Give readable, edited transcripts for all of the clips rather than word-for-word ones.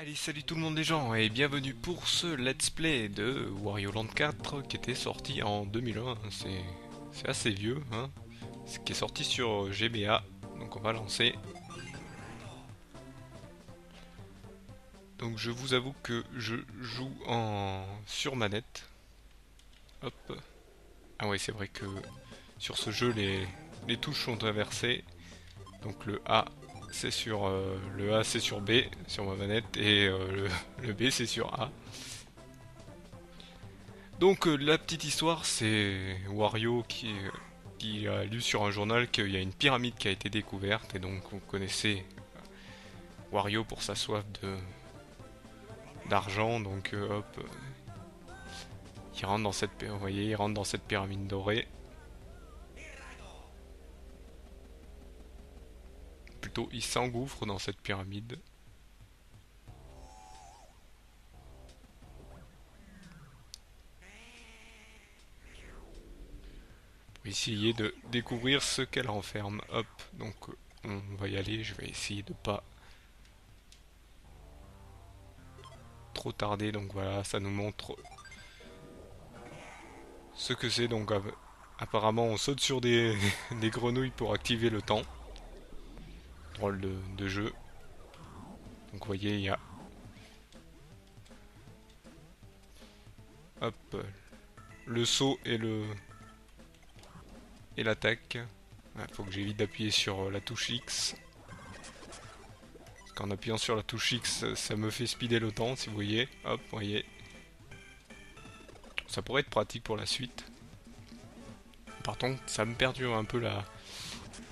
Allez, salut tout le monde les gens et bienvenue pour ce let's play de Wario Land 4 qui était sorti en 2001. C'est assez vieux, hein. Qui est sorti sur GBA. Donc on va lancer. Donc je vous avoue que je joue en sur manette. Hop. Ah ouais, c'est vrai que sur ce jeu les touches sont inversées. Donc le A c'est sur B sur ma manette et le B c'est sur A. Donc la petite histoire, c'est Wario qui a lu sur un journal qu'il y a une pyramide qui a été découverte et donc vous connaissez Wario pour sa soif de d'argent. Donc hop, il rentre dans vous voyez, il rentre dans cette pyramide dorée. Plutôt, il s'engouffre dans cette pyramide pour essayer de découvrir ce qu'elle renferme. Hop, donc on va y aller. Je vais essayer de pas trop tarder. Donc voilà, ça nous montre ce que c'est. Donc apparemment, on saute sur des grenouilles pour activer le temps. Drôle de jeu. Donc vous voyez, il y a hop, le saut et l'attaque. Il faut que j'évite d'appuyer sur la touche X. Parce qu'en appuyant sur la touche X, ça me fait speeder le temps, si vous voyez. Hop, vous voyez. Ça pourrait être pratique pour la suite. Par contre, ça me perdure un peu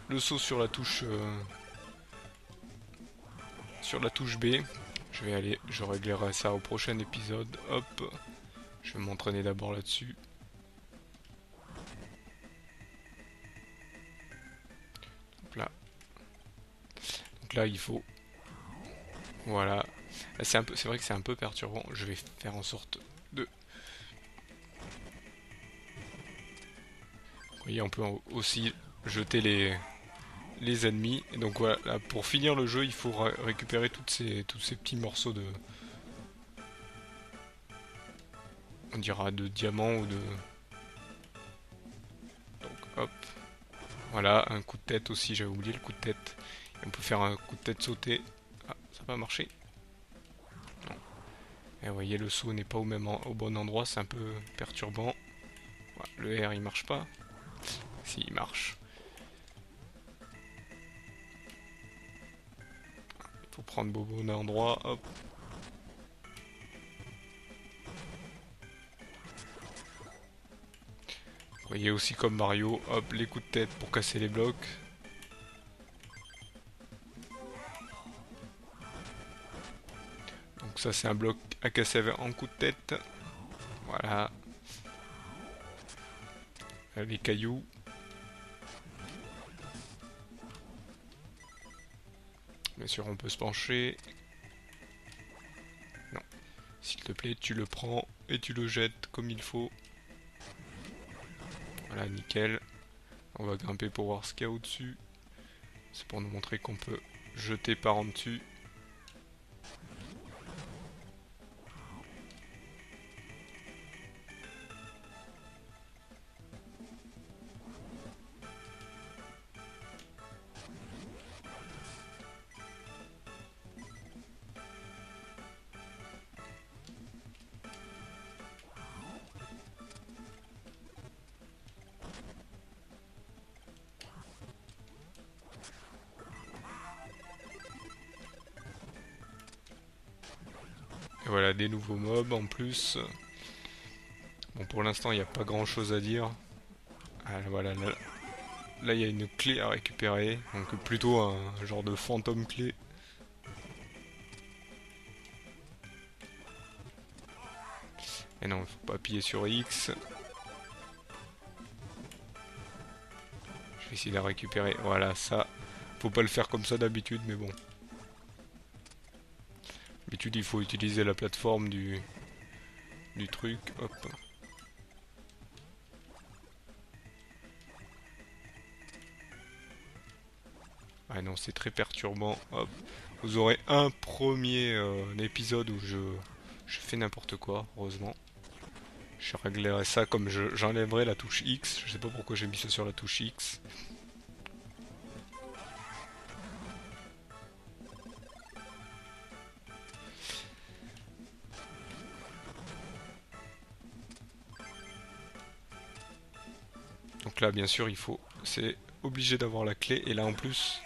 le saut sur la touche B. Je réglerai ça au prochain épisode. Hop, je vais m'entraîner d'abord là-dessus. Là. Donc là, il faut. Voilà. C'est vrai que c'est un peu perturbant. Je vais faire en sorte de. Vous voyez, on peut aussi jeter les ennemis. Et donc voilà, là, pour finir le jeu, il faut récupérer tous ces petits morceaux de. On dira de diamants ou de. Donc hop. Voilà, un coup de tête aussi, j'avais oublié le coup de tête. Et on peut faire un coup de tête sauté. Ah, ça va marcher. Non. Et vous voyez, le saut n'est pas au bon endroit, c'est un peu perturbant. Voilà, le R il marche pas. Si, il marche. Il faut prendre au bon endroit, hop. Vous voyez aussi comme Mario, hop, les coups de tête pour casser les blocs. Donc ça c'est un bloc à casser en coup de tête. Voilà. Les cailloux. Bien sûr on peut se pencher. Non. S'il te plaît tu le prends et tu le jettes comme il faut. Voilà, nickel. On va grimper pour voir ce qu'il y a au-dessus. C'est pour nous montrer qu'on peut jeter par en dessus. Et voilà, des nouveaux mobs en plus. Bon, pour l'instant, il n'y a pas grand chose à dire. Ah, voilà, là, il y a une clé à récupérer. Donc, plutôt un genre de fantôme clé. Et non, il faut pas appuyer sur X. Je vais essayer de la récupérer. Voilà, ça. Faut pas le faire comme ça d'habitude, mais bon. D'habitude, il faut utiliser la plateforme du truc. Hop. Ah non, c'est très perturbant. Hop. Vous aurez un premier épisode où je fais n'importe quoi, heureusement. Je réglerai ça comme j'enlèverai la touche X. Je sais pas pourquoi j'ai mis ça sur la touche X. Donc là, bien sûr, c'est obligé d'avoir la clé. Et là, en plus,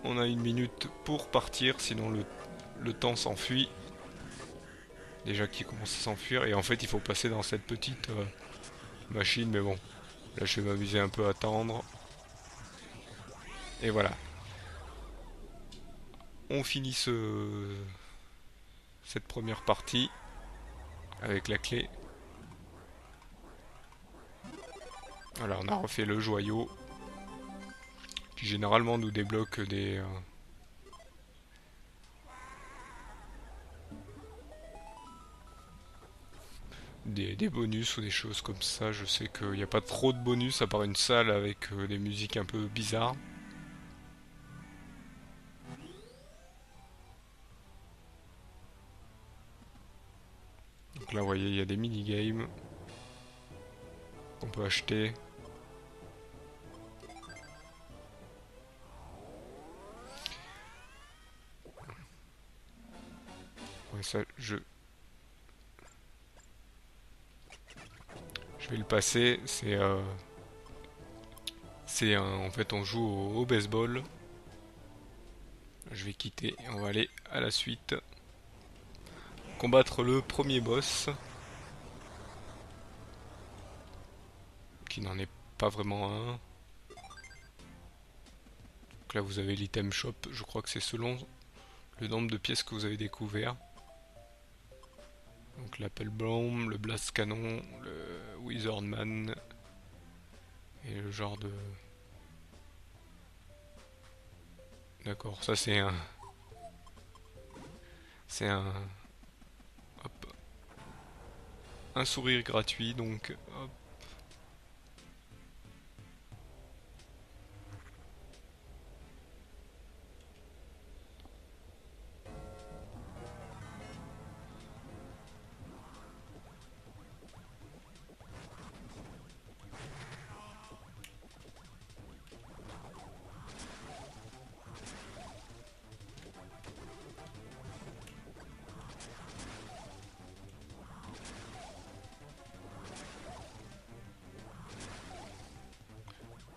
on a 1 minute pour partir, sinon le temps s'enfuit. Déjà qu'il commence à s'enfuir. Et en fait, il faut passer dans cette petite machine. Mais bon, là, je vais m'amuser un peu à attendre. Et voilà. On finit cette première partie avec la clé. Voilà, on a refait le joyau qui généralement nous débloque des bonus ou des choses comme ça. Je sais qu'il n'y a pas trop de bonus à part une salle avec des musiques un peu bizarres. Donc là, vous voyez, il y a des mini-games qu'on peut acheter. Ouais, ça, je vais le passer. En fait, on joue au baseball. Je vais quitter et on va aller à la suite. Combattre le premier boss. Qui n'en est pas vraiment un. Donc là, vous avez l'item shop. Je crois que c'est selon le nombre de pièces que vous avez découvert. Donc l'Apple Bomb, le Blast Canon, le Wizardman et le genre de... D'accord, ça c'est un... C'est un... Hop. Un sourire gratuit, donc... Hop.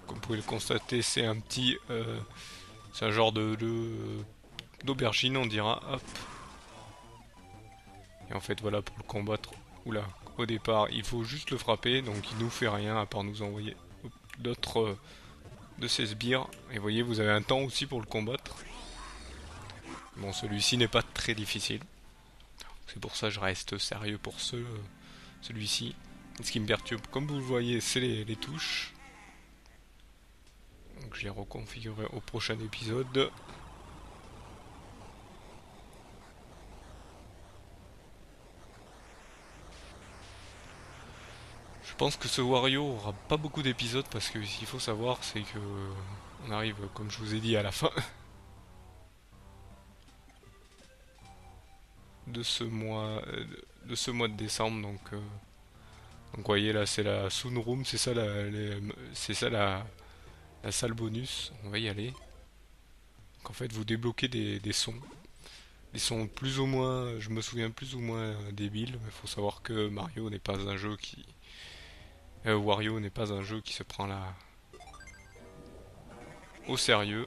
Comme vous pouvez le constater, c'est un petit... c'est un genre d'aubergine, on dira. Hop. Et en fait, voilà, pour le combattre... Oula, au départ, il faut juste le frapper, donc il nous fait rien à part nous envoyer d'autres... de ces sbires. Et vous voyez, vous avez un temps aussi pour le combattre. Bon, celui-ci n'est pas très difficile. C'est pour ça que je reste sérieux pour celui-ci. Ce qui me perturbe, comme vous le voyez, c'est les touches. Donc je les reconfigurerai au prochain épisode. Je pense que ce Wario aura pas beaucoup d'épisodes parce que ce qu'il faut savoir, c'est que on arrive, comme je vous ai dit, à la fin de ce mois de décembre. Donc vous voyez là, c'est la Soon Room, c'est ça la salle bonus. On va y aller. Donc en fait, vous débloquez des sons. Des sons plus ou moins, je me souviens plus ou moins débiles. Mais il faut savoir que Mario n'est pas un jeu qui, Wario n'est pas un jeu qui se prend là au sérieux.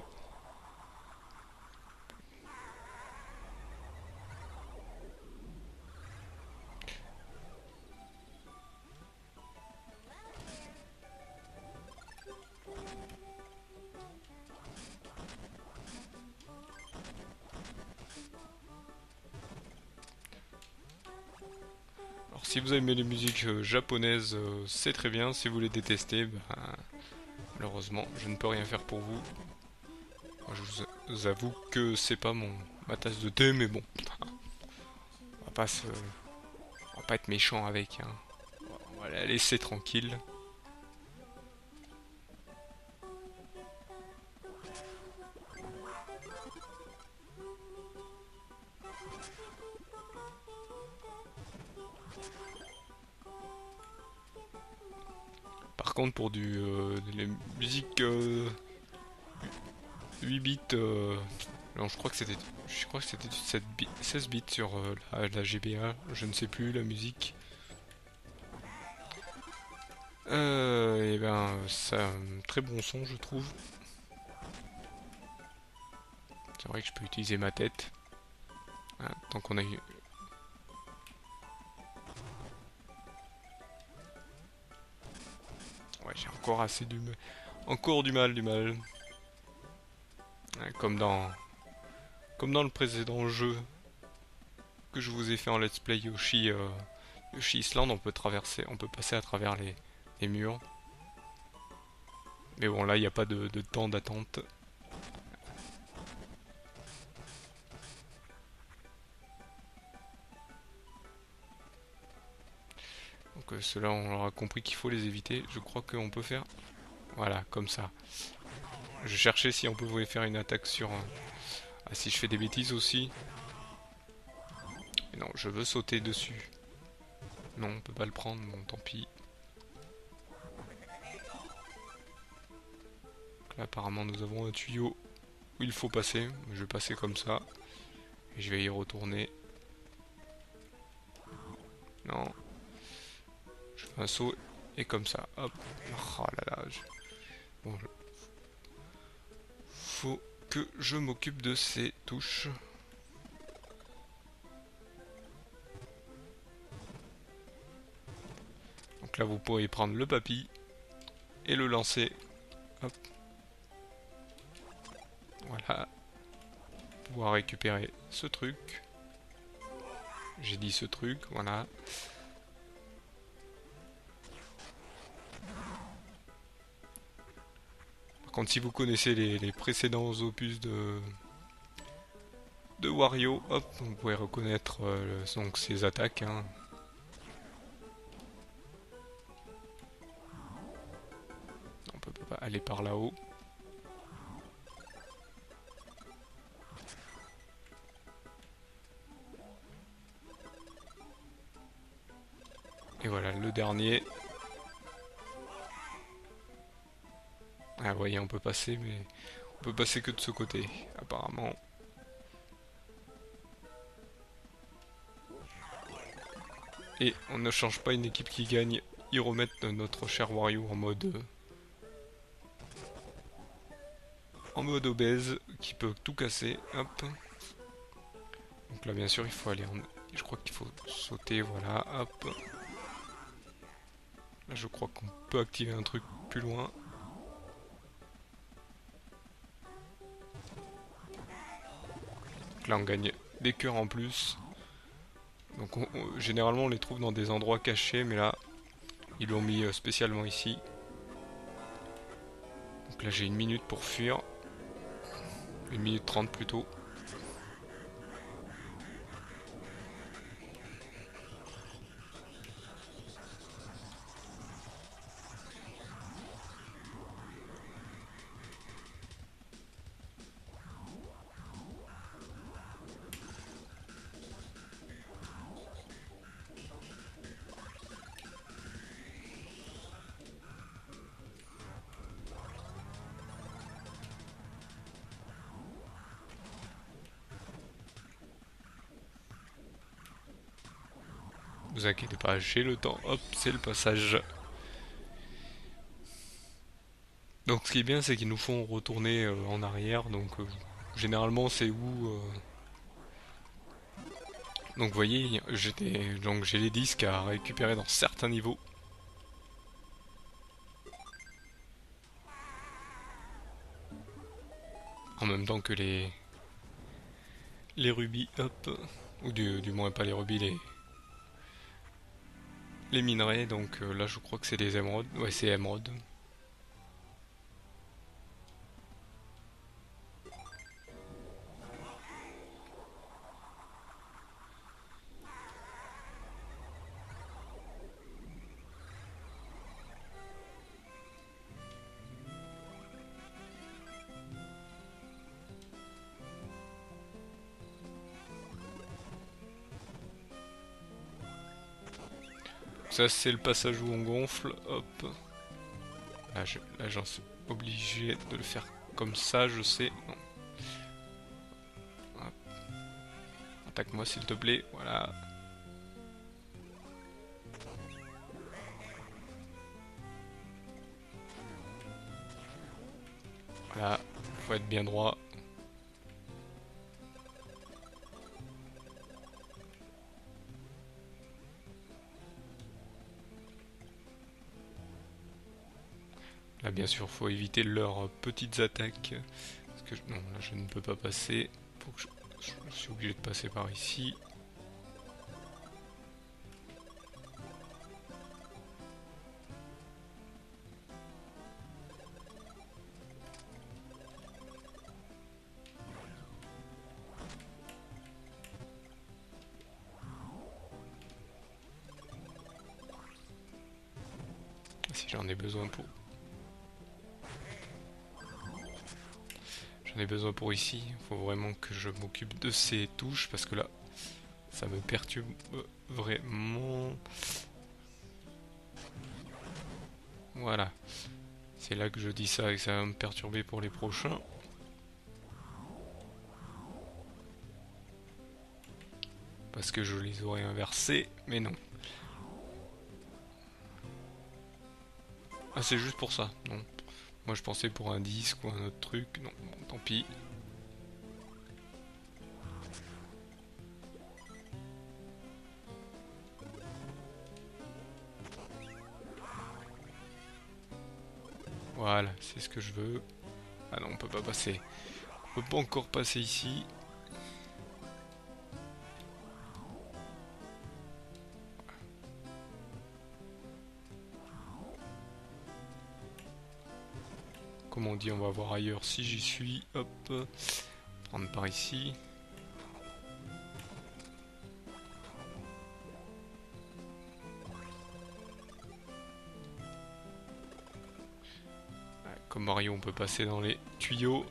Alors si vous aimez les musiques japonaises, c'est très bien. Si vous les détestez, ben, malheureusement, je ne peux rien faire pour vous. Moi, je vous avoue que c'est pas ma tasse de thé, mais bon, on va pas on va pas être méchant avec, hein. On va la laisser tranquille. Par contre, pour de la musique 8 bits, non, je crois que c'était du 16 bits sur la GBA, je ne sais plus, la musique. Et ben, ça a un très bon son, je trouve. C'est vrai que je peux utiliser ma tête. Hein, tant qu'on a eu... Ouais, j'ai encore assez du... Encore du mal. Hein, comme dans le précédent jeu que je vous ai fait en let's play Yoshi Island, on peut passer à travers les murs. Mais bon, là, il n'y a pas de temps d'attente. Donc ceux-là, on aura compris qu'il faut les éviter. Je crois qu'on peut faire... Voilà, comme ça. Je cherchais si on pouvait faire une attaque sur... Ah, si je fais des bêtises aussi. Mais non, je veux sauter dessus. Non, on peut pas le prendre, bon, tant pis. Donc là, apparemment, nous avons un tuyau où il faut passer. Je vais passer comme ça. Et je vais y retourner. Non. Je fais un saut et comme ça. Hop. Oh là là. Bon, faut que je m'occupe de ces touches. Donc là, vous pourrez prendre le papy et le lancer. Hop. Voilà. Pouvoir récupérer ce truc. J'ai dit ce truc, voilà. Par contre, si vous connaissez les précédents opus de Wario, hop, vous pouvez reconnaître donc ses attaques. Hein. On peut pas aller par là-haut. Et voilà, le dernier. Ah, vous voyez, on peut passer, mais on peut passer que de ce côté, apparemment. Et on ne change pas une équipe qui gagne. Ils remettent notre cher Wario en mode obèse, qui peut tout casser. Hop. Donc là, bien sûr, il faut aller en... Je crois qu'il faut sauter, voilà, hop. Là, je crois qu'on peut activer un truc plus loin. Donc là, on gagne des cœurs en plus. Donc généralement, on les trouve dans des endroits cachés, mais là, ils l'ont mis spécialement ici. Donc là, j'ai 1 minute pour fuir. 1 minute 30 plutôt. Vous inquiétez pas, j'ai le temps. Hop, c'est le passage. Donc ce qui est bien, c'est qu'ils nous font retourner en arrière. Donc généralement, c'est où... Donc vous voyez, j'ai les disques à récupérer dans certains niveaux. En même temps que les rubis, hop. Ou du moins pas les rubis, les minerais. Donc là, je crois que c'est des émeraudes. Ouais, c'est émeraudes. ça c'est le passage où on gonfle, hop. Là j'en suis obligé de le faire comme ça, je sais. Non. Hop. Attaque-moi s'il te plaît, voilà. Voilà, faut être bien droit. Là bien sûr faut éviter leurs petites attaques. Parce que non, là je ne peux pas passer. Faut que je suis obligé de passer par ici. Si j'en ai besoin pour... J'en ai besoin pour ici. Faut vraiment que je m'occupe de ces touches parce que là, ça me perturbe vraiment. Voilà. C'est là que je dis ça et que ça va me perturber pour les prochains. Parce que je les aurais inversés, mais non. Ah, c'est juste pour ça, non. Moi je pensais pour un disque ou un autre truc, non, bon, tant pis. Voilà, c'est ce que je veux. Ah non, on peut pas passer. On peut pas encore passer ici. Comme on dit, on va voir ailleurs si j'y suis. Hop, prendre par ici. Comme Mario, on peut passer dans les tuyaux.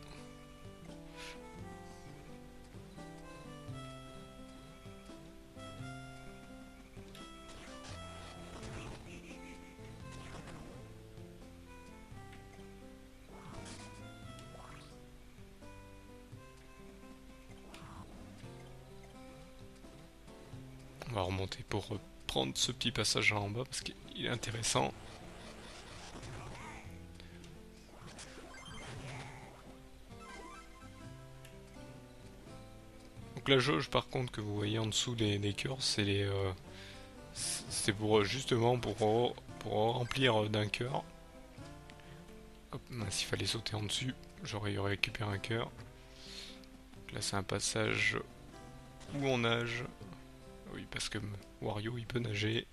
On va remonter pour prendre ce petit passage là en bas parce qu'il est intéressant. Donc la jauge par contre que vous voyez en dessous des cœurs, c'est les... c'est pour justement pour remplir d'un cœur. Hop, mince, il fallait sauter en dessus, j'aurais récupéré un cœur. Là c'est un passage où on nage. Oui, parce que Wario il peut nager.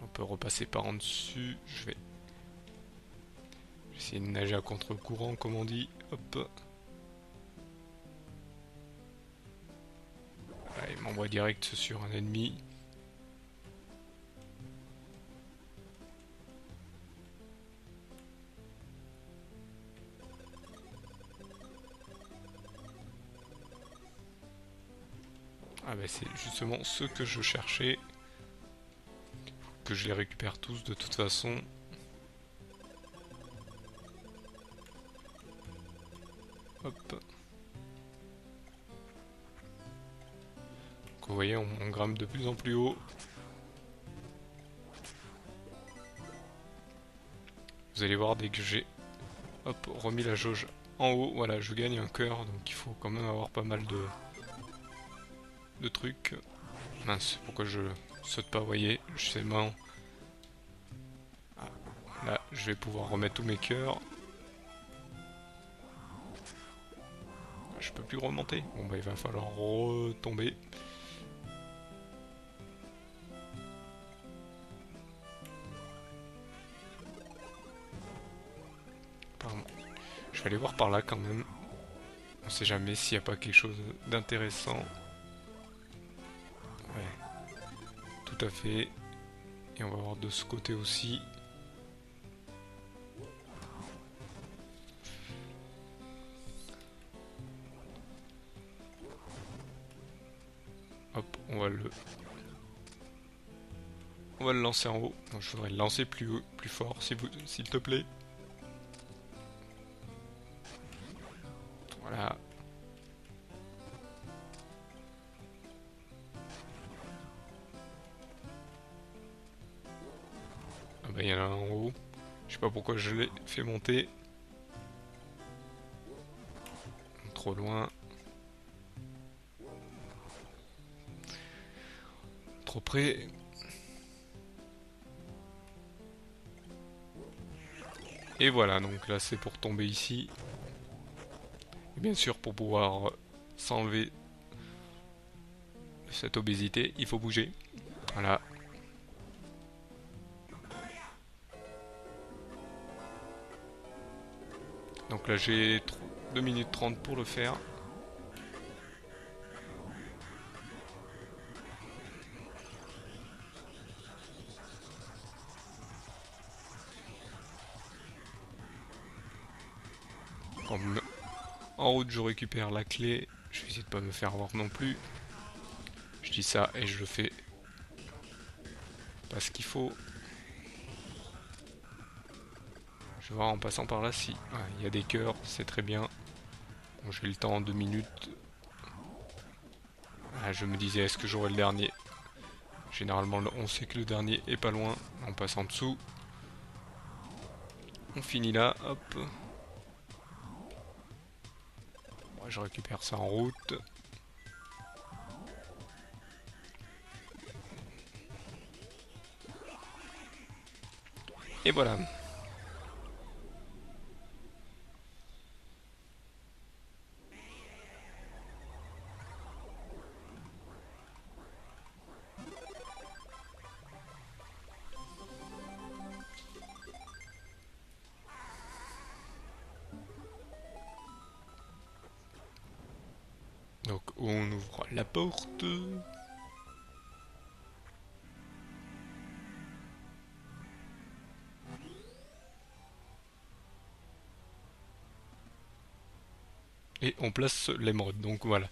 On peut repasser par en dessus. Je vais essayer de nager à contre-courant comme on dit. Hop. Ah, il m'envoie direct sur un ennemi. Ah bah c'est justement ce que je cherchais. Que je les récupère tous de toute façon. Hop. Donc vous voyez, on grimpe de plus en plus haut. Vous allez voir dès que j'ai remis la jauge en haut, voilà, je gagne un cœur, donc il faut quand même avoir pas mal de trucs. Mince, pourquoi je saute pas, vous voyez, je sais main. Ah, là, je vais pouvoir remettre tous mes cœurs. Je peux plus remonter. Bon bah il va falloir retomber. Pardon. Je vais aller voir par là quand même. On sait jamais s'il n'y a pas quelque chose d'intéressant. Ouais, tout à fait. Et on va voir de ce côté aussi. on va le lancer en haut. Donc, je voudrais le lancer plus haut, plus fort, s'il te plaît. Voilà. Ah bah il y en a un en haut. Je sais pas pourquoi je l'ai fait monter. Trop loin. Trop près. Et voilà, donc là c'est pour tomber ici. Et bien sûr pour pouvoir s'enlever de cette obésité, il faut bouger. Voilà. Donc là j'ai 2 minutes 30 pour le faire. En route je récupère la clé. Je vais essayer de pas me faire avoir non plus. Je dis ça et je le fais pas ce qu'il faut. Je vais voir en passant par là si il y a des cœurs, c'est très bien. Bon, j'ai le temps en 2 minutes. Ah, je me disais est-ce que j'aurai le dernier. Généralement on sait que le dernier est pas loin. On passe en dessous. On finit là, hop. Bon, je récupère ça en route. Et voilà. Donc on ouvre la porte. Et on place l'émeraude, donc voilà.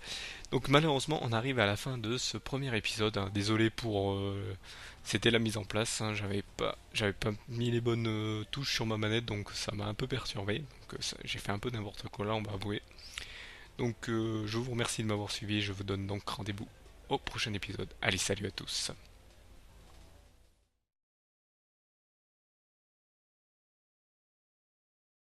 Donc malheureusement on arrive à la fin de ce premier épisode, hein. Désolé pour... c'était la mise en place, hein. J'avais pas mis les bonnes touches sur ma manette, donc ça m'a un peu perturbé. Donc j'ai fait un peu n'importe quoi là, on va avouer. Donc je vous remercie de m'avoir suivi, je vous donne donc rendez-vous au prochain épisode. Allez, salut à tous.